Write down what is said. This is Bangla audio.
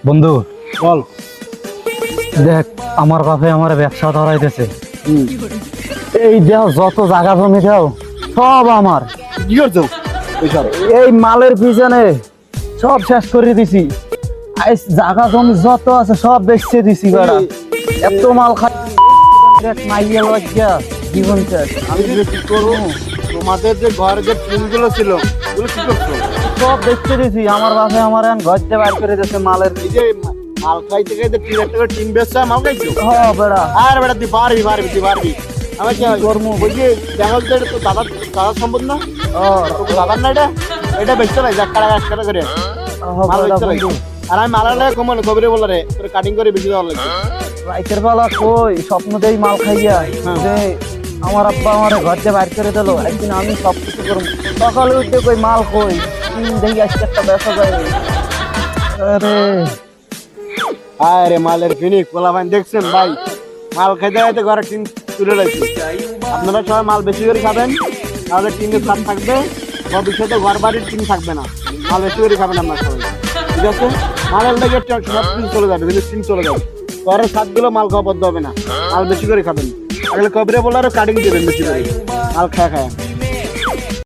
বন্ধু বল। দেখ, আমার বাপে আমার ব্যবসা ধরাইতেছে। এই দেহ যত জায়গা জমি দেও সব আমার। কি করছো এইসব? এই মালের পিছনে সব শেষ করে দিছি। আইস জায়গা জমি যত আছে সব বেচতে দিছি বেড়া। এত মাল খাই দেখ মাইয়া লজ্জা জীবন শেষ। আমি যে কি করবো? তোমাদের যে ঘরে যে টিনগুলো ছিল ওগুলো কি করছো? সব বেচতে দিছি। আমার বাপে আমার এখন ঘর দিয়ে বাইর করে দিয়েছে মালের। এই যে মাল খাইতে খাইতে টিন একটা করে টিন বেচছো, মাল খাইছো? হ্যাঁ বেড়া। আর বেটা তুই পারবি আমি কি করবো? বলছি দেখা যাচ্ছে তো দাদার সম্পদ না? তোর দাদার না এটা? এটা বেচতে লাগে 1 টাকা করে মাল বেচতে লাগে। আর আমি মালার লাগে কমানো খবরে বলা রে তোর কাটিং করে বেশি দেওয়ার লাগবে। রাইতের বেলা কই স্বপ্নতেই মাল খাইয়া যে আমার আব্বা আমার ঘর দিয়ে বাইর করে দিল। একদিন আমি সব কিছু করবো। সকালে উঠে কই মাল কই দেখি আজকে একটা ব্যবসা যায়। আরে আরে মালের ফিনিক পোলা ভাই দেখছেন ভাই, মাল খাইতে খাইতে ঘরে টিন তুলে রাখছি। আপনারা সবাই মাল বেশি করে খাবেন, তাহলে টিনের সাপ থাকবে, ভবিষ্যতে ঘর বাড়ির টিন থাকবে না। মাল বেশি করে খাবেন আপনার সবাই, ঠিক আছে? মালের লেগে সব টিন চলে যাবে, কিন্তু টিন চলে যাবে। ঘরের সাতগুলো মাল খাওয়া বদ্ধ হবে না, মাল বেশি করে খাবেন। তাহলে কবরে বলারও কাটিং দেবেন বেশি করে মাল খায় খায়।